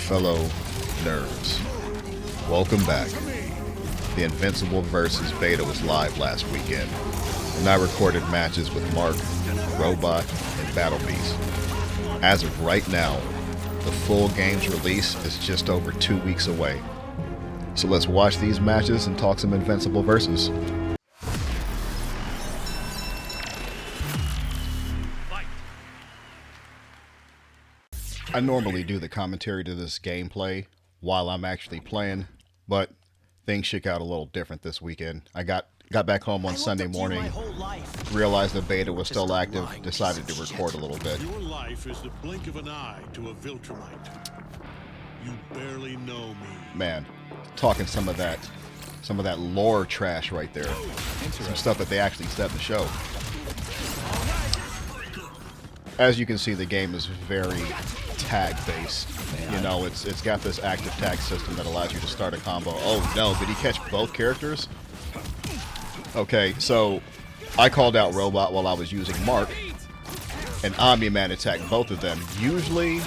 fellow nerds. Welcome back. The Invincible vs. Beta was live last weekend, and I recorded matches with Mark, Robot, and Battle Beast. As of right now, the full game's release is just over 2 weeks away. So let's watch these matches and talk some Invincible versus. I normally do the commentary to this gameplay while I'm actually playing, but things shook out a little different this weekend. I got back home on Sunday morning, realized the beta was still active, decided to record a little bit. Your life is the blink of an eye to a Viltrumite. You barely know me. Man, talking some of that lore trash right there. Some stuff that they actually said in the show. As you can see, the game is very tag based. You know, it's got this active tag system that allows you to start a combo. Oh no, did he catch both characters? Okay, so I called out Robot while I was using Mark, and Omni-Man attacked both of them. Usually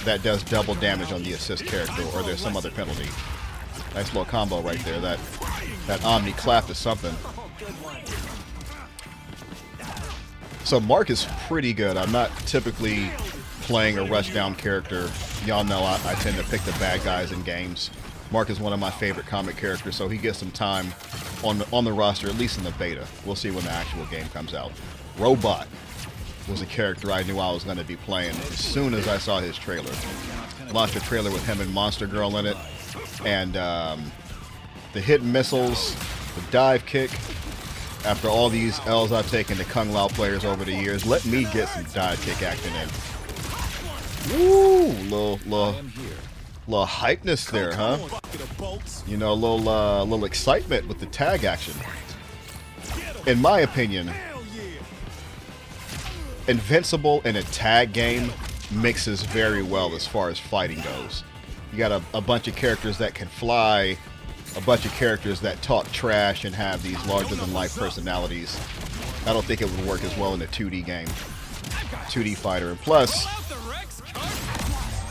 that does double damage on the assist character, or there's some other penalty. Nice little combo right there. That Omni clap is something. So Mark is pretty good. I'm not typically playing a rushdown character. Y'all know I tend to pick the bad guys in games. Mark is one of my favorite comic characters, so he gets some time on the roster, at least in the beta. We'll see when the actual game comes out. Robot was a character I knew I was going to be playing as soon as I saw his trailer. Launched a trailer with him and Monster Girl in it, and the hidden missiles, the dive kick. After all these L's I've taken to Kung Lao players over the years, let me get some dive kick action in. Woo! Little hypeness there, huh? You know, a little excitement with the tag action. In my opinion, Invincible in a tag game mixes very well as far as fighting goes. You got a bunch of characters that can fly, a bunch of characters that talk trash and have these larger-than-life personalities. I don't think it would work as well in a 2D game, 2D fighter. And plus,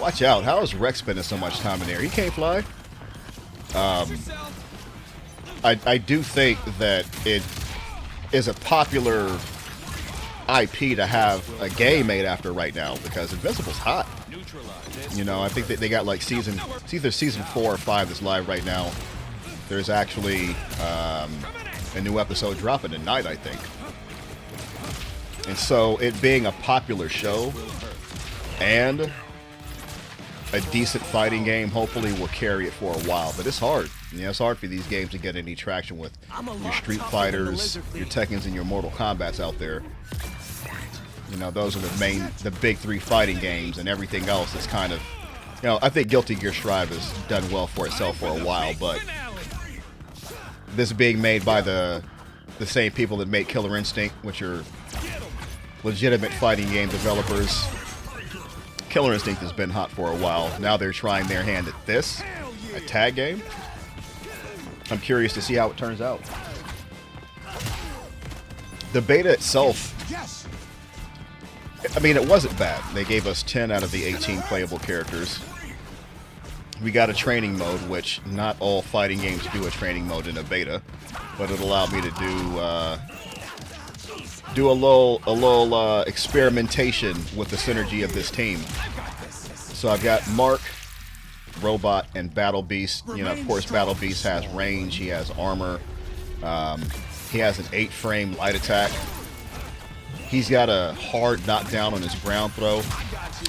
watch out, how is Rex spending so much time in there? He can't fly. I do think that it is a popular IP to have a game made after right now, because Invincible's hot. You know, I think that they got like it's either season 4 or 5 that's live right now. There's actually a new episode dropping tonight, I think. And so it being a popular show and a decent fighting game hopefully will carry it for a while. But it's hard. You know, it's hard for these games to get any traction with your Street Fighters, your Tekkens, and your Mortal Kombats out there. You know, those are the big 3 fighting games, and everything else is kind of, you know, I think Guilty Gear Strive has done well for itself for a while, but this being made by the same people that make Killer Instinct, which are legitimate fighting game developers. Killer Instinct has been hot for a while. Now they're trying their hand at this, a tag game. I'm curious to see how it turns out. The beta itself, I mean, it wasn't bad. They gave us 10 out of the 18 playable characters. We got a training mode, which not all fighting games do a training mode in a beta, but it allowed me to do a little experimentation with the synergy of this team. So I've got Mark, Robot, and Battle Beast. You know, of course, Battle Beast has range. He has armor. He has an 8-frame light attack. He's got a hard knockdown on his ground throw.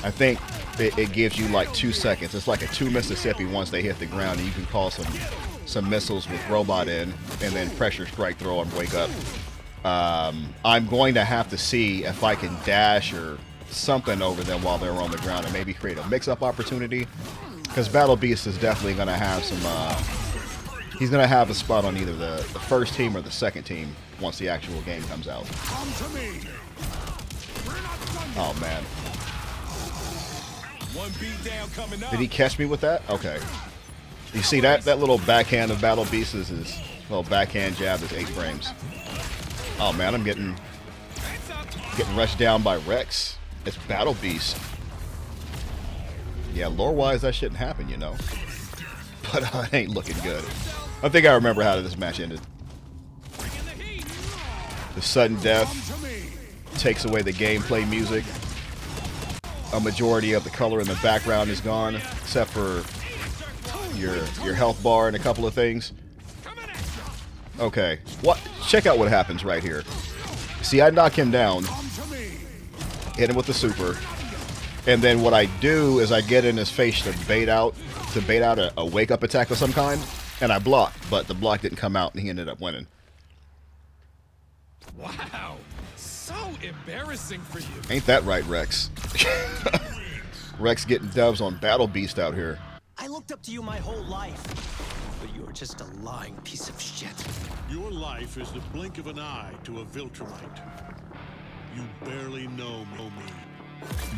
I think it gives you like 2 seconds. It's like a 2 Mississippi once they hit the ground, and you can call some missiles with Robot in, and then pressure strike throw and wake up. I'm going to have to see if I can dash or something over them while they're on the ground, and maybe create a mix-up opportunity, because Battle Beast is definitely going to have some he's going to have a spot on either the first team or the second team once the actual game comes out. Oh man, did he catch me with that? Okay. You see that little backhand of Battle Beast is his little backhand jab is 8 frames. Oh man, I'm getting rushed down by Rex. It's Battle Beast. Yeah, lore-wise, that shouldn't happen, you know. But it ain't looking good. I think I remember how this match ended. The sudden death takes away the gameplay music. A majority of the color in the background is gone, except for your health bar and a couple of things. Okay, what? Check out what happens right here. See, I knock him down, hit him with the super, and then what I do is I get in his face to bait out a wake-up attack of some kind, and I block, but the block didn't come out, and he ended up winning. Wow, so embarrassing for you. Ain't that right, Rex? Rex getting dubs on Battle Beast out here. I looked up to you my whole life, but you were just a lying piece of shit. Your life is the blink of an eye to a Viltrumite. You barely know me.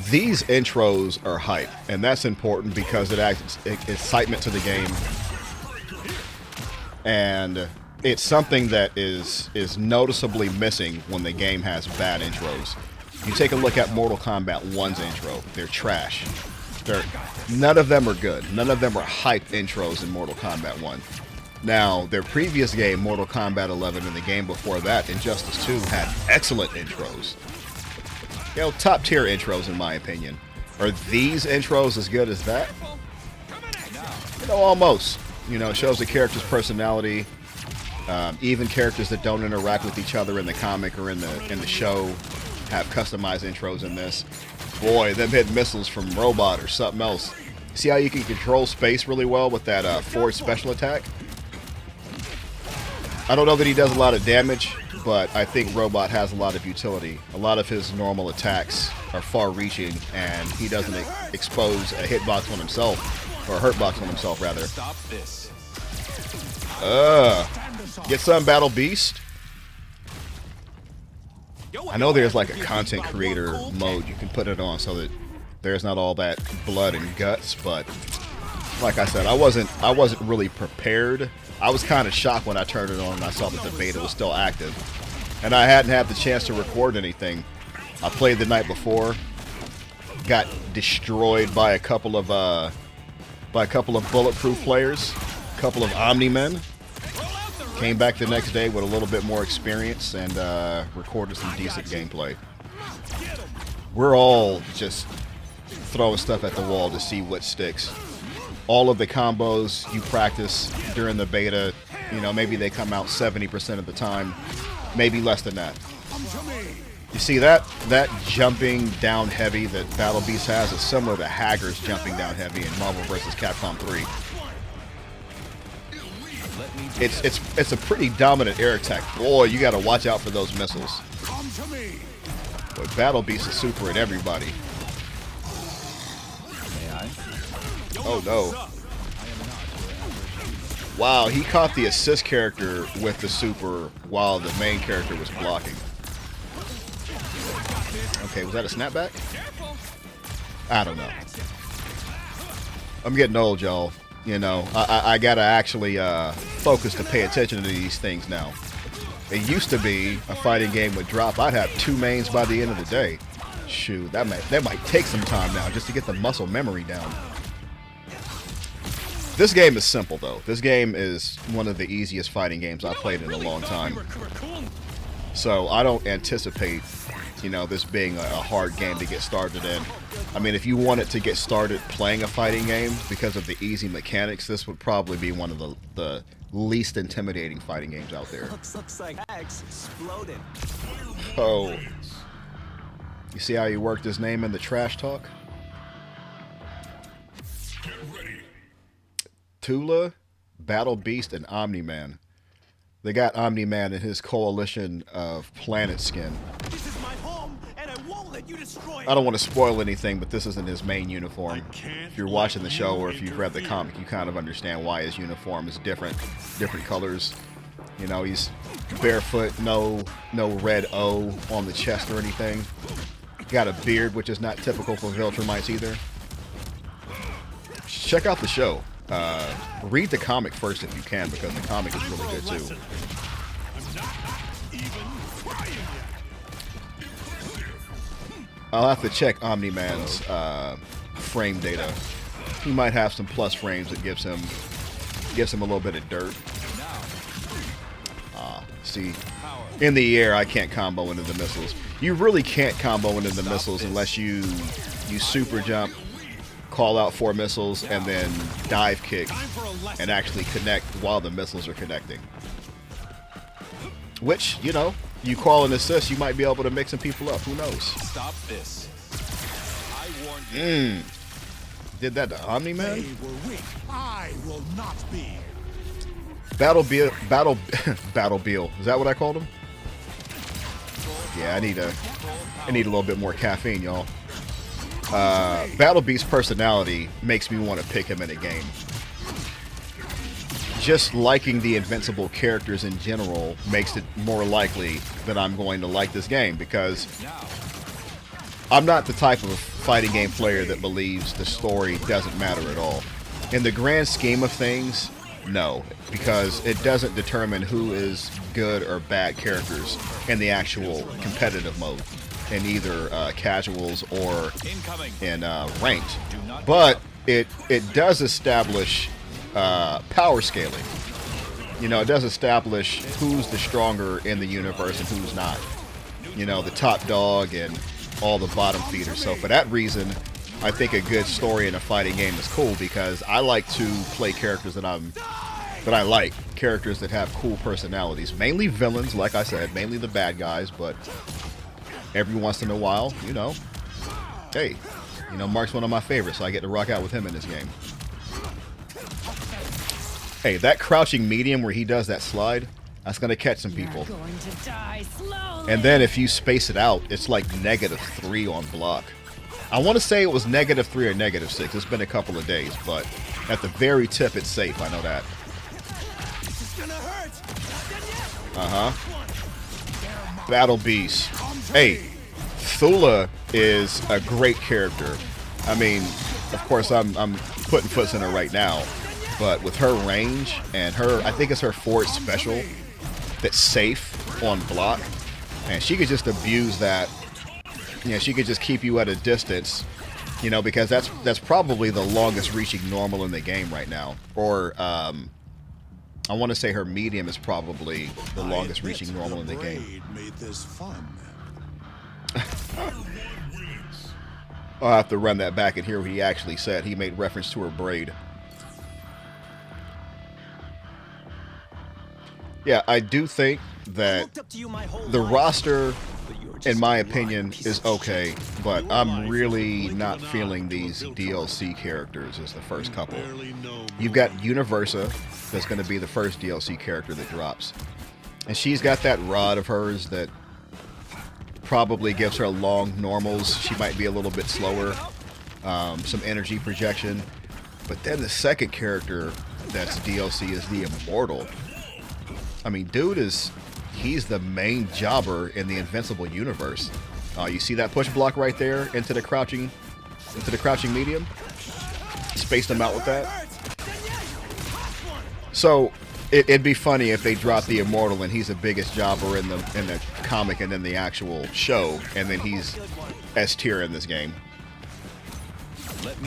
These intros are hype, and that's important because it adds excitement to the game. And it's something that is noticeably missing when the game has bad intros. You take a look at Mortal Kombat 1's intro. They're trash. None of them are good. None of them are hype intros in Mortal Kombat 1. Now, their previous game, Mortal Kombat 11, and the game before that, Injustice 2, had excellent intros. You know, top tier intros in my opinion. Are these intros as good as that? You know, almost. You know, it shows the character's personality. Even characters that don't interact with each other in the comic or in the show have customized intros in this. Boy, them hitting missiles from Robot or something else. See how you can control space really well with that forward special attack? I don't know that he does a lot of damage, but I think Robot has a lot of utility. A lot of his normal attacks are far-reaching, and he doesn't expose a hitbox on himself, or a hurtbox on himself, rather. Stop this. Get some, Battle Beast. I know there's like a content creator mode you can put it on so that there's not all that blood and guts, but like I said, I wasn't really prepared. I was kind of shocked when I turned it on and I saw that the beta was still active. And I hadn't had the chance to record anything. I played the night before, got destroyed by a couple of bulletproof players, a couple of Omni-Men. Came back the next day with a little bit more experience and recorded some decent gameplay. We're all just throwing stuff at the wall to see what sticks. All of the combos you practice during the beta, you know, maybe they come out 70% of the time, maybe less than that. You see that jumping down heavy that Battle Beast has is similar to Hager's jumping down heavy in Marvel vs. Capcom 3. It's a pretty dominant air attack. Boy, you got to watch out for those missiles. But Battle Beast is super at everybody. Oh no. Wow, he caught the assist character with the super while the main character was blocking. Okay, was that a snapback? I don't know. I'm getting old, y'all. You know, I gotta actually focus to pay attention to these things now. It used to be a fighting game would drop. I'd have 2 mains by the end of the day. Shoot, that might take some time now just to get the muscle memory down. This game is simple, though. This game is one of the easiest fighting games I've played in a long time. So I don't anticipate, you know, this being a hard game to get started in. I mean, if you wanted to get started playing a fighting game because of the easy mechanics, this would probably be one of the least intimidating fighting games out there. Looks like X exploded. Oh. You see how he worked his name in the trash talk? Tula, Battle Beast, and Omni-Man. They got Omni-Man in his coalition of planet skin. This is my home, and I won't let you destroy it. I don't want to spoil anything, but this isn't his main uniform. If you're watching the show or if you've read the comic, you kind of understand why his uniform is different colors. You know, he's barefoot, no red O on the chest or anything. Got a beard, which is not typical for Viltrumites either. Check out the show. Read the comic first if you can, because the comic is really good too. I'll have to check Omni-Man's frame data he might have some plus frames that gives him a little bit of dirt. See, in the air, I can't combo into the missiles. You really can't combo into the missiles unless you super jump, call out 4 missiles, and then dive kick and actually connect while the missiles are connecting. Which, you know, you call an assist, you might be able to mix some people up. Who knows? Stop this. I warned you. Did that to Omni-Man? They were weak. I will not be. Battle Beal. Is that what I called him? Yeah, I need a little bit more caffeine, y'all. Battle Beast's personality makes me want to pick him in a game. Just liking the Invincible characters in general makes it more likely that I'm going to like this game, because I'm not the type of fighting game player that believes the story doesn't matter at all. In the grand scheme of things, no, because it doesn't determine who is good or bad characters in the actual competitive mode, in either casuals or in ranked. But it does establish power scaling. You know, it does establish who's the stronger in the universe and who's not. You know, the top dog and all the bottom feeders. So for that reason, I think a good story in a fighting game is cool, because I like to play characters that I like, characters that have cool personalities. Mainly villains, like I said, mainly the bad guys, but every once in a while, you know, hey, you know, Mark's one of my favorites, so I get to rock out with him in this game. Hey, that crouching medium where he does that slide, that's going to catch some people. And then if you space it out, it's like -3 on block. I want to say it was -3 or -6. It's been a couple of days, but at the very tip, it's safe. I know that. Battle Beast. Hey, Thula is a great character. I mean, of course, I'm putting foots in her right now, but with her range and her, I think it's her forward special that's safe on block, and she could just abuse that. You know, she could just keep you at a distance, you know, because that's probably the longest reaching normal in the game right now. Or I want to say her medium is probably the longest reaching normal in the game. Made this fun. I'll have to run that back and hear what he actually said. He made reference to her braid. Yeah, I do think that the roster, in my opinion, is okay, but I'm really not feeling these DLC characters as the first couple. You've got Universa, that's going to be the first DLC character that drops. And she's got that rod of hers that probably gives her long normals. She might be a little bit slower, some energy projection. But then the second character that's DLC is the Immortal. I mean, dude he's the main jobber in the Invincible universe. You see that push block right there into the crouching medium? Spaced him out with that. So it'd be funny if they dropped the Immortal and he's the biggest jobber in the comic and in the actual show, and then he's S tier in this game.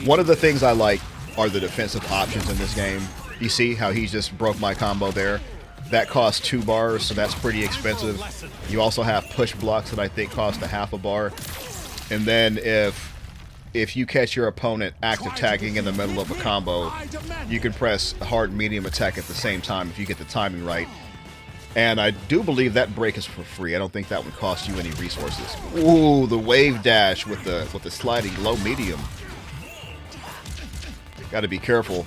One of the things I like are the defensive options in this game. You see how he just broke my combo there? That costs 2 bars, so that's pretty expensive. You also have push blocks that I think cost a half a bar. And then if you catch your opponent active tagging in the middle of a combo, you can press hard medium attack at the same time if you get the timing right. And I do believe that break is for free. I don't think that would cost you any resources. Ooh, the wave dash with the sliding low medium. Got to be careful.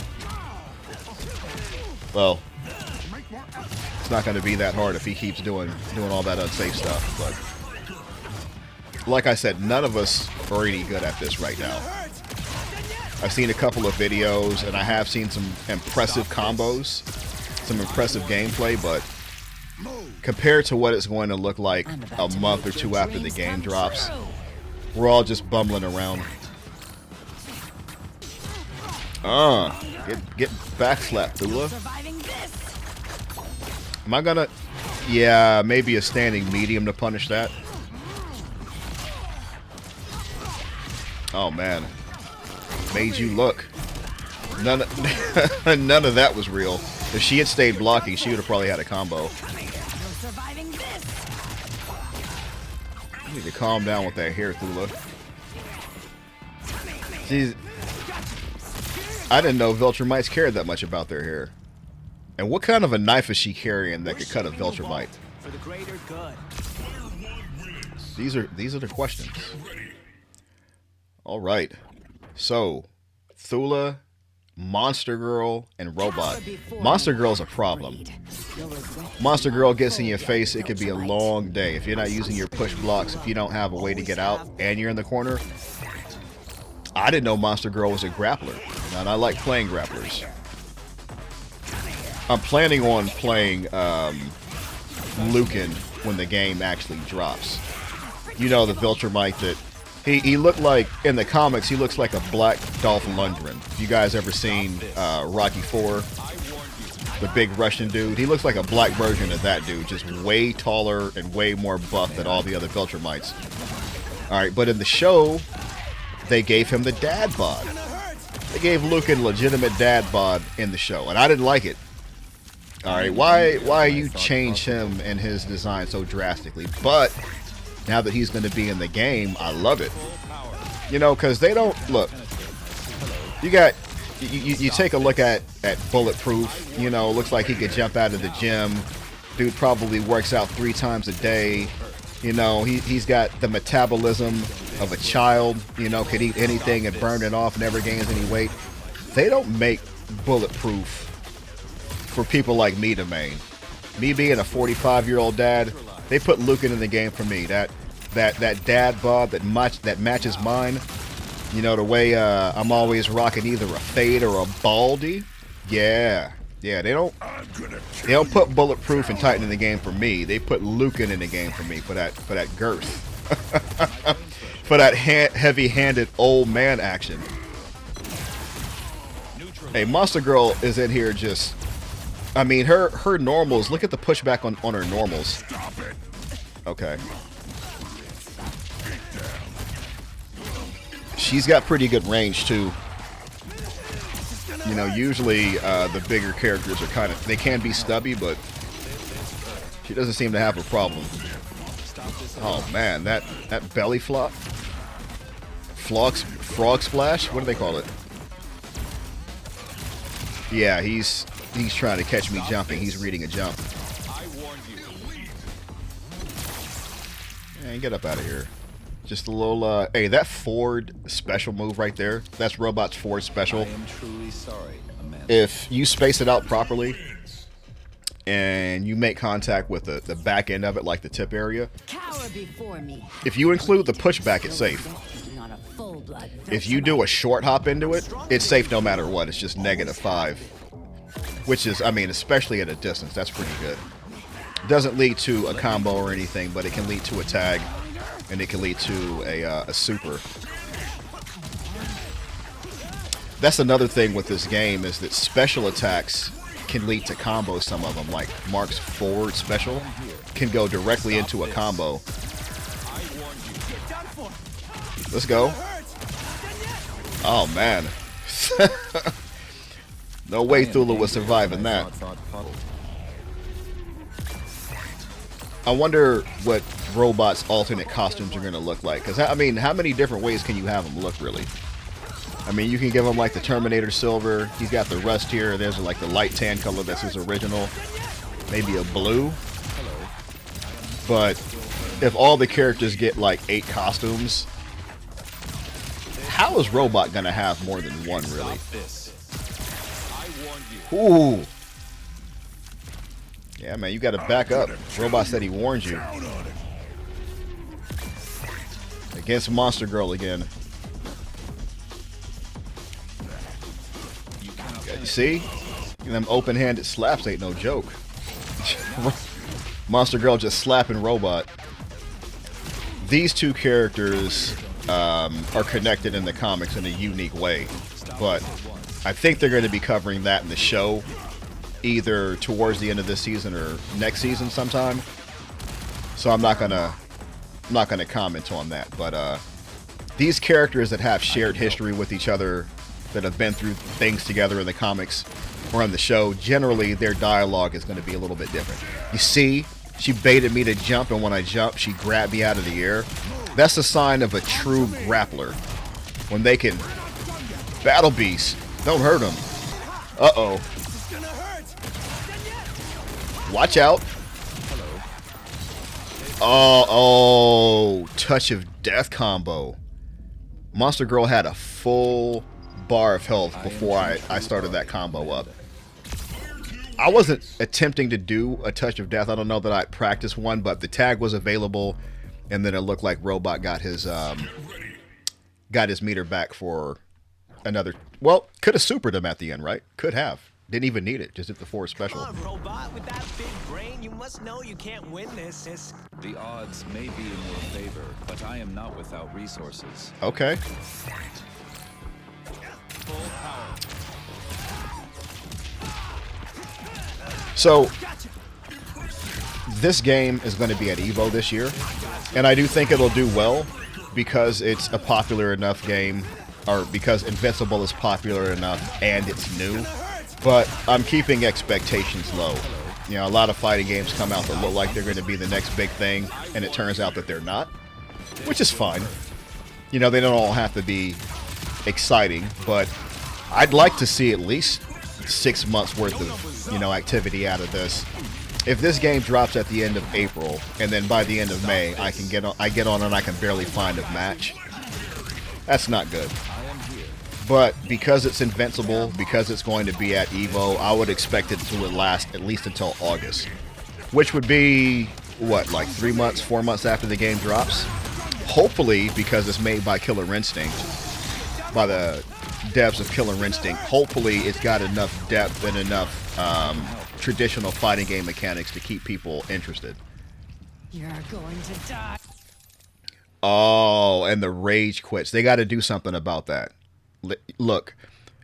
Well, it's not going to be that hard if he keeps doing all that unsafe stuff. But like I said, none of us are any good at this right now. I've seen a couple of videos, and I have seen some impressive combos, some impressive gameplay, but compared to what it's going to look like a month or two after the game drops, we're all just bumbling around. Get backslapped, Thula. Am I gonna... Yeah, maybe a standing medium to punish that. Oh, man. Made you look. None of, none of that was real. If she had stayed blocking, she would have probably had a combo. No surviving this. You need to calm down with that hair, Thula. Jeez. I didn't know Viltrumites cared that much about their hair. And what kind of a knife is she carrying that could cut a Viltrumite? For the greater good. These are the questions. All right. So, Thula, Monster Girl, and Robot. Monster Girl's a problem. Monster Girl gets in your face, it could be a long day. If you're not using your push blocks, if you don't have a way to get out, and you're in the corner. I didn't know Monster Girl was a grappler, and I like playing grapplers. I'm planning on playing Lucan when the game actually drops. You know, the Viltrumite that he looked like in the comics. He looks like a black Dolph Lundgren. You guys ever seen Rocky IV? The big Russian dude. He looks like a black version of that dude, just way taller and way more buff than all the other Viltrumites. All right, but in the show, they gave him the dad bod. They gave Lucan legitimate dad bod in the show, and I didn't like it. All right, why you change him and his design so drastically? But now that he's going to be in the game, I love it. You know, because they don't look. You take a look at Bulletproof. You know, looks like he could jump out of the gym. Dude probably works out 3 times a day. You know, he's got the metabolism of a child. You know, could eat anything and burn it off, never gains any weight. They don't make Bulletproof for people like me to main. Me being a 45-year-old dad, they put Lucan in the game for me. That dad bod that matches mine. You know, the way I'm always rocking either a fade or a baldy. Yeah, they don't put Bulletproof and Titan in the game for me. They put Lucan in the game for me for that girth, for that heavy-handed old man action. Hey, Monster Girl is in here just. I mean, her normals. Look at the pushback on her normals. Okay. She's got pretty good range too. You know, usually the bigger characters are they can be stubby, but she doesn't seem to have a problem. Oh man, that belly flop, frog splash. What do they call it? Yeah, he's trying to catch me jumping. He's reading a jump. Man, get up out of here. Just a little, hey, that Ford special move right there, that's Robot's Ford special. I am truly sorry, Amanda. If you space it out properly and you make contact with the back end of it, like the tip area, Cower before me. if you include the pushback, it's safe. Not a full-blood If you do a short hop into it, it's safe no matter what. It's just -5. Which is, I mean, especially at a distance, that's pretty good. Doesn't lead to a combo or anything, but it can lead to a tag. And it can lead to a super. That's another thing with this game, is that special attacks can lead to combos, some of them. Like Mark's forward special can go directly into a combo. Let's go. Oh, man. No way Thula was surviving that. I wonder what Robot's alternate costumes are going to look like. Because, I mean, how many different ways can you have them look, really? I mean, you can give him, like, the Terminator Silver. He's got the Rust here. There's, like, the light tan color that's his original. Maybe a blue. But if all the characters get, like, 8 costumes, how is Robot going to have more than one, really? Ooh. Yeah, man, you got to back up. Robot said he warned you. Against Monster Girl again. Yeah, you see? Them open-handed slaps ain't no joke. Monster Girl just slapping Robot. These two characters are connected in the comics in a unique way. But I think they're going to be covering that in the show, either towards the end of this season or next season sometime. So I'm not gonna comment on that. But these characters that have shared history with each other that have been through things together in the comics or on the show, generally their dialogue is going to be a little bit different. You see, she baited me to jump, and when I jumped, she grabbed me out of the air. That's a sign of a true grappler. When they can battle beast, don't hurt them. Uh-oh. Watch out. Oh, touch of death combo. Monster Girl had a full bar of health before I started that combo up. I wasn't attempting to do a touch of death. I don't know that I practiced one, but the tag was available, and then it looked like Robot got his meter back for another. Well, could have supered him at the end, right? Could have. Didn't even need it. Just hit the 4 special. Come on, Robot, with that big brain, you must know you can't win this, sis. The odds may be in your favor, but I am not without resources. Okay. Full power. So, this game is going to be at EVO this year, and I do think it'll do well because it's a popular enough game, or because Invincible is popular enough and it's new. But I'm keeping expectations low. You know, a lot of fighting games come out that look like they're going to be the next big thing, and it turns out that they're not, which is fine. You know, they don't all have to be exciting, but I'd like to see at least 6 months worth of, you know, activity out of this. If this game drops at the end of April, and then by the end of May, I get on and I can barely find a match, that's not good. But because it's Invincible, because it's going to be at EVO, I would expect it to last at least until August. Which would be, what, like 3 months, 4 months after the game drops? Hopefully, because it's made by Killer Instinct, by the devs of Killer Instinct, hopefully it's got enough depth and enough traditional fighting game mechanics to keep people interested. You're going to die. Oh, and the rage quits. They got to do something about that. Look,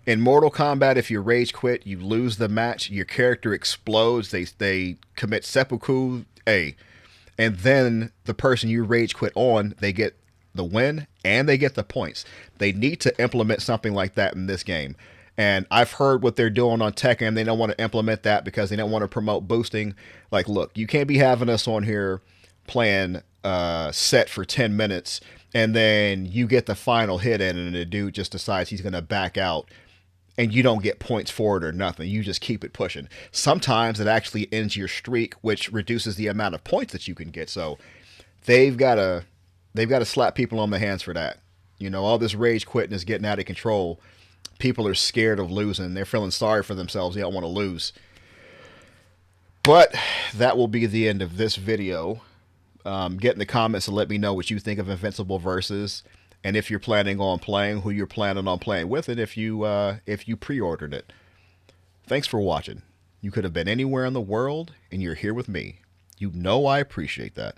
in Mortal Kombat, if you rage quit, you lose the match. Your character explodes. They commit seppuku, and then the person you rage quit on, they get the win and they get the points. They need to implement something like that in this game. And I've heard what they're doing on Tekken. They don't want to implement that because they don't want to promote boosting. Like, look, you can't be having us on here playing set for 10 minutes and then you get the final hit in and the dude just decides he's going to back out and you don't get points for it or nothing. You just keep it pushing. Sometimes it actually ends your streak, which reduces the amount of points that you can get. So they've got to slap people on the hands for that. You know, all this rage quitting is getting out of control. People are scared of losing. They're feeling sorry for themselves. They don't want to lose. But that will be the end of this video. Get in the comments and let me know what you think of Invincible Versus, and if you're planning on playing, who you're planning on playing with, and if you pre-ordered it. Thanks for watching. You could have been anywhere in the world, and you're here with me. You know I appreciate that.